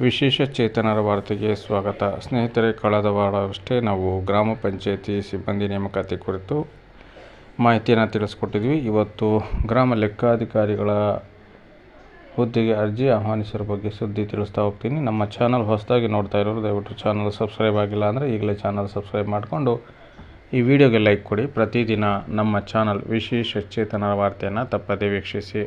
ವಿಶೇಷ ಚೇತನರ ವಾರ್ತೆಗೆ ಸ್ವಾಗತ. ಸ್ನೇಹಿತರೆ, ಕಳೆದ ವಾರವಷ್ಟೇ ನಾವು ಗ್ರಾಮ ಪಂಚಾಯಿತಿ ಸಿಬ್ಬಂದಿ ನೇಮಕಾತಿ ಕುರಿತು ಮಾಹಿತಿಯನ್ನು ತಿಳಿಸ್ಕೊಟ್ಟಿದ್ವಿ. ಇವತ್ತು ಗ್ರಾಮ ಲೆಕ್ಕಾಧಿಕಾರಿಗಳ ಹುದ್ದೆಗೆ ಅರ್ಜಿ ಆಹ್ವಾನಿಸಿರೋ ಬಗ್ಗೆ ಸುದ್ದಿ ತಿಳಿಸ್ತಾ ಹೋಗ್ತೀನಿ. ನಮ್ಮ ಚಾನಲ್ ಹೊಸದಾಗಿ ನೋಡ್ತಾ ಇರೋರು ದಯವಿಟ್ಟು ಚಾನಲ್ ಸಬ್ಸ್ಕ್ರೈಬ್ ಆಗಿಲ್ಲ ಅಂದರೆ ಈಗಲೇ ಚಾನಲ್ ಸಬ್ಸ್ಕ್ರೈಬ್ ಮಾಡಿಕೊಂಡು ಈ ವಿಡಿಯೋಗೆ ಲೈಕ್ ಕೊಡಿ. ಪ್ರತಿದಿನ ನಮ್ಮ ಚಾನಲ್ ವಿಶೇಷ ಚೇತನರ ವಾರ್ತೆಯನ್ನು ತಪ್ಪದೇ ವೀಕ್ಷಿಸಿ.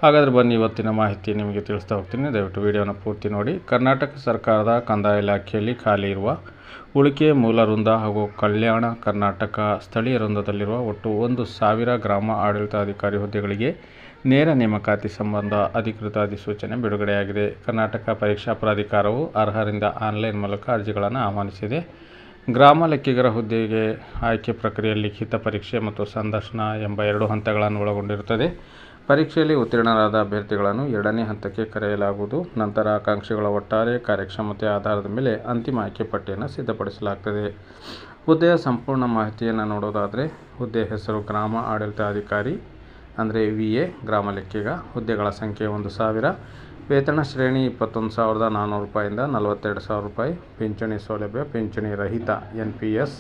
ಹಾಗಾದರೆ ಬನ್ನಿ, ಇವತ್ತಿನ ಮಾಹಿತಿ ನಿಮಗೆ ತಿಳಿಸ್ತಾ ಹೋಗ್ತೀನಿ. ದಯವಿಟ್ಟು ವಿಡಿಯೋನ ಪೂರ್ತಿ ನೋಡಿ. ಕರ್ನಾಟಕ ಸರ್ಕಾರದ ಕಂದಾಯ ಇಲಾಖೆಯಲ್ಲಿ ಖಾಲಿ ಇರುವ ಉಳಿಕೆ ಮೂಲ ವೃಂದ ಹಾಗೂ ಕಲ್ಯಾಣ ಕರ್ನಾಟಕ ಸ್ಥಳೀಯ ವೃಂದದಲ್ಲಿರುವ ಒಟ್ಟು 1,000 ಗ್ರಾಮ ಆಡಳಿತಾಧಿಕಾರಿ ಹುದ್ದೆಗಳಿಗೆ ನೇರ ನೇಮಕಾತಿ ಸಂಬಂಧ ಅಧಿಕೃತ ಅಧಿಸೂಚನೆ ಬಿಡುಗಡೆಯಾಗಿದೆ. ಕರ್ನಾಟಕ ಪರೀಕ್ಷಾ ಪ್ರಾಧಿಕಾರವು ಅರ್ಹರಿಂದ ಆನ್ಲೈನ್ ಮೂಲಕ ಅರ್ಜಿಗಳನ್ನು ಆಹ್ವಾನಿಸಿದೆ. ಗ್ರಾಮ ಲೆಕ್ಕಿಗರ ಹುದ್ದೆಗೆ ಆಯ್ಕೆ ಪ್ರಕ್ರಿಯೆ ಲಿಖಿತ ಪರೀಕ್ಷೆ ಮತ್ತು ಸಂದರ್ಶನ ಎಂಬ 2 ಹಂತಗಳನ್ನು ಒಳಗೊಂಡಿರುತ್ತದೆ. ಪರೀಕ್ಷೆಯಲ್ಲಿ ಉತ್ತೀರ್ಣರಾದ ಅಭ್ಯರ್ಥಿಗಳನ್ನು 2ನೇ ಹಂತಕ್ಕೆ ಕರೆಯಲಾಗುವುದು. ನಂತರ ಆಕಾಂಕ್ಷಿಗಳ ಒಟ್ಟಾರೆ ಕಾರ್ಯಕ್ಷಮತೆ ಆಧಾರದ ಮೇಲೆ ಅಂತಿಮ ಆಯ್ಕೆ ಪಟ್ಟಿಯನ್ನು ಸಿದ್ಧಪಡಿಸಲಾಗುತ್ತದೆ. ಹುದ್ದೆಯ ಸಂಪೂರ್ಣ ಮಾಹಿತಿಯನ್ನು ನೋಡೋದಾದರೆ, ಹುದ್ದೆ ಹೆಸರು ಗ್ರಾಮ ಆಡಳಿತಾಧಿಕಾರಿ ಅಂದರೆ VA, ಗ್ರಾಮ ಲೆಕ್ಕಿಗ. ಹುದ್ದೆಗಳ ಸಂಖ್ಯೆ 1,000. ವೇತನ ಶ್ರೇಣಿ 21,400 ರೂಪಾಯಿಂದ 42,000 ರೂಪಾಯಿ. ಪಿಂಚಣಿ ಸೌಲಭ್ಯ ಪಿಂಚಣಿ ರಹಿತ NPS.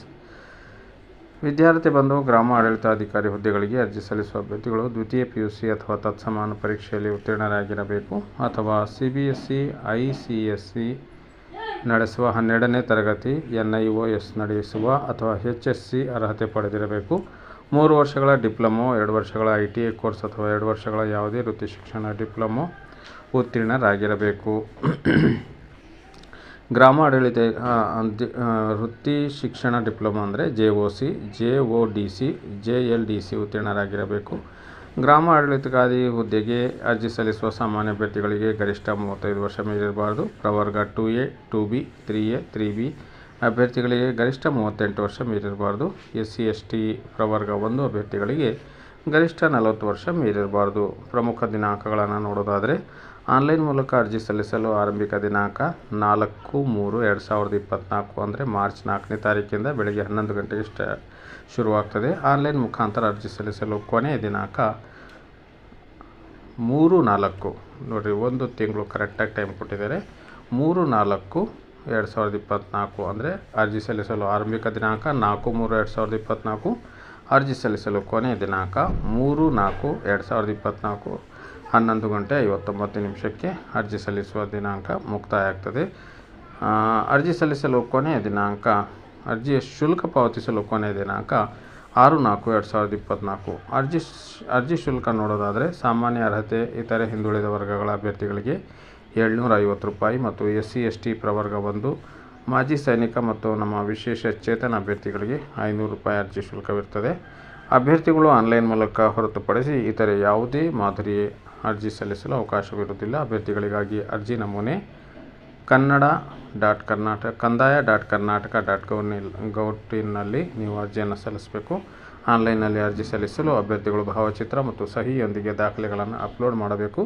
ವಿದ್ಯಾರ್ಥಿ ಬಂಧು ಗ್ರಾಮ ಆಡಳಿತಾಧಿಕಾರಿ ಹುದ್ದೆಗಳಿಗೆ ಅರ್ಜಿ ಸಲ್ಲಿಸುವ ಅಭ್ಯರ್ಥಿಗಳು ದ್ವಿತೀಯ PUC ಅಥವಾ ತತ್ಸಮಾನ ಪರೀಕ್ಷೆಯಲ್ಲಿ ಉತ್ತೀರ್ಣರಾಗಿರಬೇಕು ಅಥವಾ CBSE ICSE ನಡೆಸುವ 12ನೇ ತರಗತಿ NIOS ನಡೆಸುವ ಅಥವಾ HSC ಅರ್ಹತೆ ಪಡೆದಿರಬೇಕು. 3 ವರ್ಷಗಳ ಡಿಪ್ಲೊಮೊ, 2 ವರ್ಷಗಳ ITI ಕೋರ್ಸ್ ಅಥವಾ 2 ವರ್ಷಗಳ ಯಾವುದೇ ವೃತ್ತಿ ಶಿಕ್ಷಣ ಡಿಪ್ಲೊಮೊ ಉತ್ತೀರ್ಣರಾಗಿರಬೇಕು. ಗ್ರಾಮ ಆಡಳಿತ ವೃತ್ತಿ ಶಿಕ್ಷಣ ಡಿಪ್ಲೊಮಾ ಅಂದರೆ JOC, JODC, JLDC ಉತ್ತೀರ್ಣರಾಗಿರಬೇಕು. ಗ್ರಾಮ ಆಡಳಿತಾಧಿಕಾರಿ ಹುದ್ದೆಗೆ ಅರ್ಜಿ ಸಲ್ಲಿಸುವ ಸಾಮಾನ್ಯ ಅಭ್ಯರ್ಥಿಗಳಿಗೆ ಗರಿಷ್ಠ 35 ವರ್ಷ ಮೀರಿರಬಾರದು. ಪ್ರವರ್ಗ 2A, 2B, 3A, 3B ಅಭ್ಯರ್ಥಿಗಳಿಗೆ ಗರಿಷ್ಠ 38 ವರ್ಷ ಮೀರಿರಬಾರದು. SC ST ಪ್ರವರ್ಗ 1 ಅಭ್ಯರ್ಥಿಗಳಿಗೆ ಗರಿಷ್ಠ 40 ವರ್ಷ ಮೀರಿರಬಾರದು. ಪ್ರಮುಖ ದಿನಾಂಕಗಳನ್ನು ನೋಡೋದಾದರೆ, ಆನ್ಲೈನ್ ಮೂಲಕ ಅರ್ಜಿ ಸಲ್ಲಿಸಲು ಆರಂಭಿಕ ದಿನಾಂಕ 4/3/2024 ಅಂದರೆ ಮಾರ್ಚ್ 4ನೇ ತಾರೀಕಿಂದ ಬೆಳಗ್ಗೆ 11 ಗಂಟೆಗೆ ಶುರುವಾಗ್ತದೆ. ಆನ್ಲೈನ್ ಮುಖಾಂತರ ಅರ್ಜಿ ಸಲ್ಲಿಸಲು ಕೊನೆಯ ದಿನಾಂಕ 3/4 ನೋಡಿರಿ, 1 ತಿಂಗಳು ಕರೆಕ್ಟಾಗಿ ಟೈಮ್ ಕೊಟ್ಟಿದ್ದಾರೆ. 3/4/2024 ಅಂದರೆ ಅರ್ಜಿ ಸಲ್ಲಿಸಲು ಆರಂಭಿಕ ದಿನಾಂಕ 4/3/2024, ಅರ್ಜಿ ಸಲ್ಲಿಸಲು ಕೊನೆಯ ದಿನಾಂಕ 3/4/2024 11 ಗಂಟೆ 59 ನಿಮಿಷಕ್ಕೆ ಅರ್ಜಿ ಸಲ್ಲಿಸುವ ದಿನಾಂಕ ಮುಕ್ತಾಯ ಆಗ್ತದೆ. ಅರ್ಜಿ ಸಲ್ಲಿಸಲು ಕೊನೆಯ ದಿನಾಂಕ, ಅರ್ಜಿಯ ಶುಲ್ಕ ಪಾವತಿಸಲು ಕೊನೆಯ ದಿನಾಂಕ 6/4/2024. ಅರ್ಜಿ ಶುಲ್ಕ ನೋಡೋದಾದರೆ, ಸಾಮಾನ್ಯ ಅರ್ಹತೆ ಇತರೆ ಹಿಂದುಳಿದ ವರ್ಗಗಳ ಅಭ್ಯರ್ಥಿಗಳಿಗೆ 750 ರೂಪಾಯಿ ಮತ್ತು SC ST ಪ್ರವರ್ಗ 1, ಮಾಜಿ ಸೈನಿಕ ಮತ್ತು ನಮ್ಮ ವಿಶೇಷ ಚೇತನ ಅಭ್ಯರ್ಥಿಗಳಿಗೆ 500 ರೂಪಾಯಿ ಅರ್ಜಿ ಶುಲ್ಕವಿರುತ್ತದೆ. ಅಭ್ಯರ್ಥಿಗಳು ಆನ್ಲೈನ್ ಮೂಲಕ ಹೊರತುಪಡಿಸಿ ಇತರೆ ಯಾವುದೇ ಮಾದರಿ ಅರ್ಜಿ ಸಲ್ಲಿಸಲು ಅವಕಾಶವಿರುವುದಿಲ್ಲ. ಅಭ್ಯರ್ಥಿಗಳಿಗಾಗಿ ಅರ್ಜಿ ನಮೂನೆ kandiya.karnataka.gov.in ನೀವು ಅರ್ಜಿಯನ್ನು ಸಲ್ಲಿಸಬೇಕು. ಆನ್ಲೈನ್ನಲ್ಲಿ ಅರ್ಜಿ ಸಲ್ಲಿಸಲು ಅಭ್ಯರ್ಥಿಗಳು ಭಾವಚಿತ್ರ ಮತ್ತು ಸಹಿಯೊಂದಿಗೆ ದಾಖಲೆಗಳನ್ನು ಅಪ್ಲೋಡ್ ಮಾಡಬೇಕು.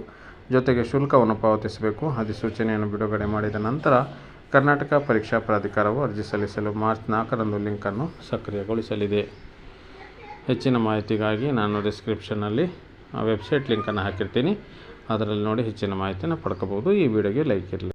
ಜೊತೆಗೆ ಶುಲ್ಕವನ್ನು ಪಾವತಿಸಬೇಕು. ಅಧಿಸೂಚನೆಯನ್ನು ಬಿಡುಗಡೆ ಮಾಡಿದ ನಂತರ ಕರ್ನಾಟಕ ಪರೀಕ್ಷಾ ಪ್ರಾಧಿಕಾರವು ಅರ್ಜಿ ಸಲ್ಲಿಸಲು ಮಾರ್ಚ್ 4ರಂದು ಲಿಂಕನ್ನು ಸಕ್ರಿಯಗೊಳಿಸಲಿದೆ. ಹೆಚ್ಚಿನ ಮಾಹಿತಿಗಾಗಿ ನಾನು ಡಿಸ್ಕ್ರಿಪ್ಷನ್ನಲ್ಲಿ ವೆಬ್ಸೈಟ್ ಲಿಂಕನ್ನು ಹಾಕಿರ್ತೀನಿ, ಅದರಲ್ಲಿ ನೋಡಿ ಹೆಚ್ಚಿನ ಮಾಹಿತಿಯನ್ನು ಪಡ್ಕೋಬೋದು. ಈ ವಿಡಿಯೋಗೆ ಲೈಕ್ ಇರಲಿ.